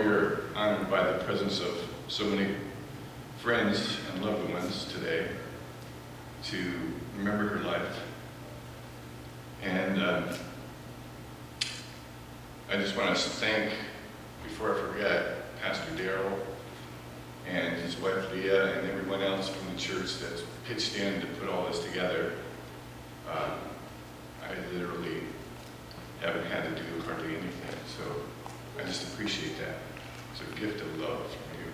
we are honored by the presence of so many friends and loved ones today to remember her life. And I just want to thank, before I forget, Pastor Darrell and his wife Leah and everyone else from the church that's pitched in to put all this together. I literally haven't had to do hardly anything, so I just appreciate that. It's a gift of love from you.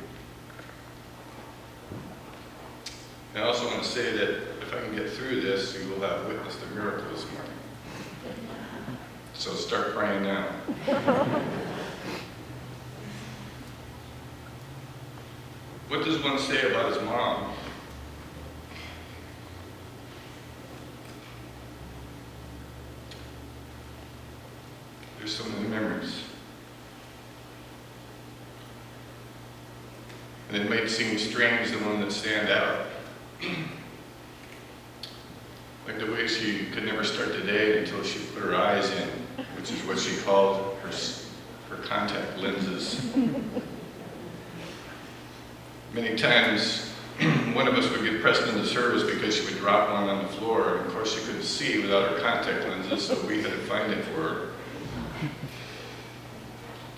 And I also want to say that if I can get through this, you will have witnessed a miracle this morning. So start praying now. What does one say about his mom? There's so many memories. And it might seem strange, the one that stand out. Like the way she could never start the day until she put her eyes in, which is what she called her contact lenses. Many times, one of us would get pressed into service because she would drop one on the floor, and of course she couldn't see without her contact lenses, so we had to find it for her.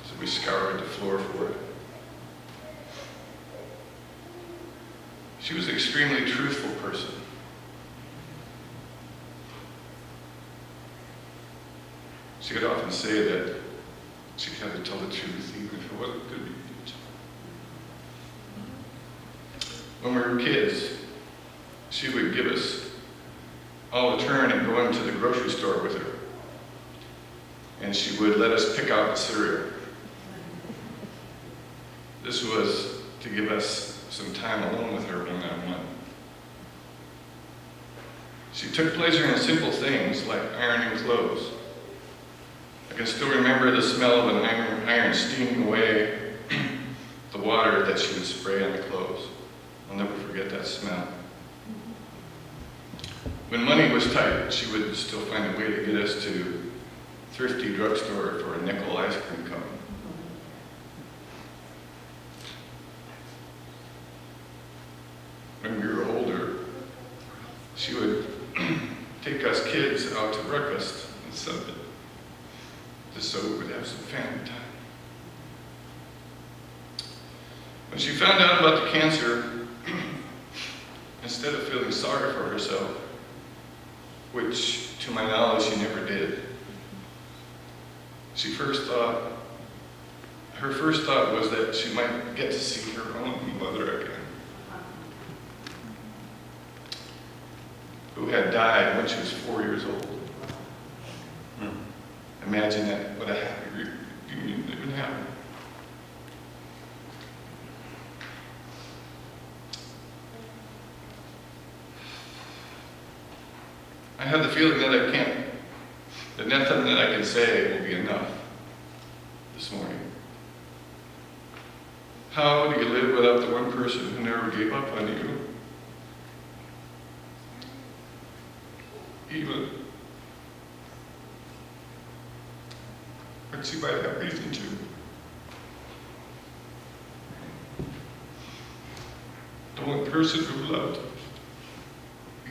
So we scoured the floor for it. She was an extremely truthful person. She would often say that she had to tell the truth even if it wasn't good to be told. When we were kids, she would give us all a turn and go into the grocery store with her. And she would let us pick out the cereal. This was to give us some time alone with her one-on-one. She took pleasure in simple things like ironing clothes. I can still remember the smell of an iron steaming away the water that she would spray on the clothes. I'll never forget that smell. When money was tight, she would still find a way to get us to thrifty drugstore for a nickel ice cream cone. When we were older, she would take us kids out to breakfast on Sunday, just so we would have some family time. When she found out about the cancer, instead of feeling sorry for herself, which to my knowledge she never did, her first thought was that she might get to see her own mother again, who had died when she was 4 years old. Imagine that, what a happy reunion that would happen. I have the feeling that that nothing that I can say will be enough this morning. How do you live without the one person who never gave up on you? Even when she might have reason to. The one person who loved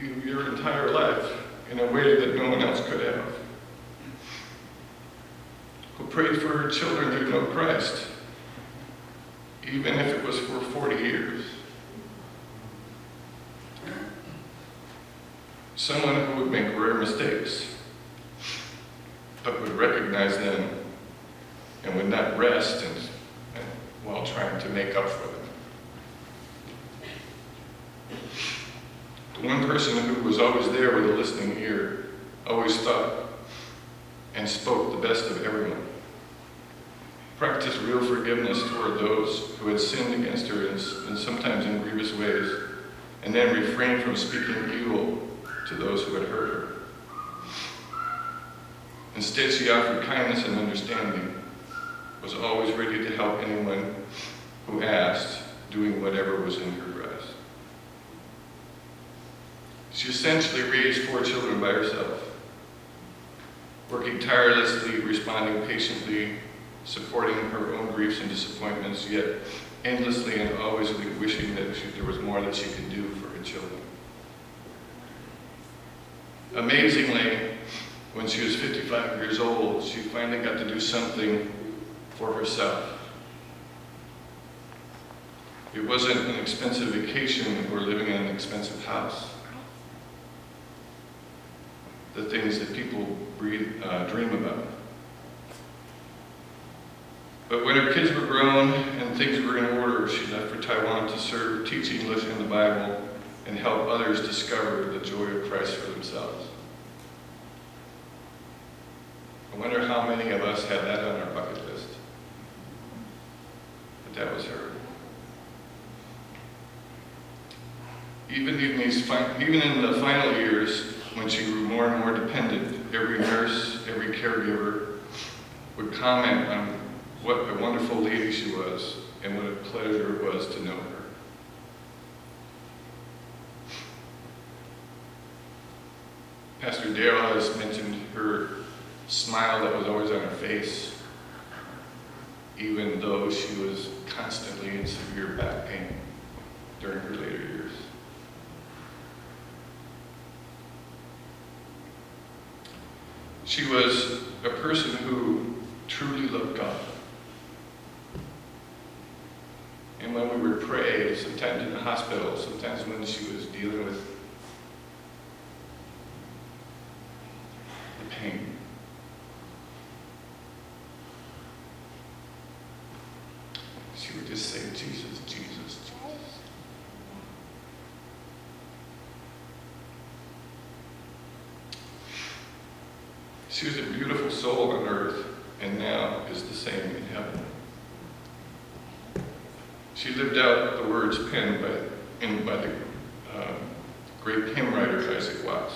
you your entire life in a way that no one else could have. Who prayed for her children to know Christ, even if it was for 40 years. Someone who would make rare mistakes, but would recognize them and would not rest while trying to make up for them. The one person who was always there with a listening ear, always thought and spoke the best of everyone. Practiced real forgiveness toward those who had sinned against her and sometimes in grievous ways, and then refrained from speaking evil to those who had hurt her. Instead, she offered kindness and understanding, was always ready to help anyone who asked, doing whatever was in her grasp. She essentially raised 4 children by herself, working tirelessly, responding patiently supporting her own griefs and disappointments, yet endlessly and always wishing that there was more that she could do for her children. Amazingly, when she was 55 years old, she finally got to do something for herself. It wasn't an expensive vacation or living in an expensive house. The things that people dream about. But when her kids were grown and things were in order, she left for Taiwan to serve, teach English and the Bible, and help others discover the joy of Christ for themselves. I wonder how many of us have that on our bucket list. But that was her. Even in the final years, when she grew more and more dependent, every nurse, every caregiver would comment on what a wonderful lady she was and what a pleasure it was to know her. Pastor Darrell has mentioned her smile that was always on her face, even though she was constantly in severe back pain during her later years. She was a person who truly loved God. And when we would pray, sometimes in the hospital, sometimes when she was dealing with the pain, she would just say, Jesus, Jesus, Jesus. She was a beautiful soul on earth, and now is the same in heaven. She lived out the words penned by the great hymn writer Isaac Watts.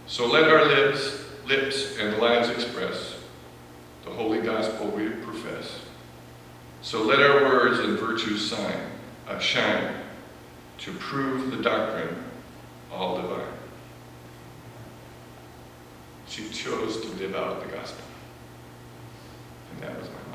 So let our lips and lives express the holy gospel we profess. So let our words and virtues shine to prove the doctrine all divine. She chose to live out the gospel, and that was my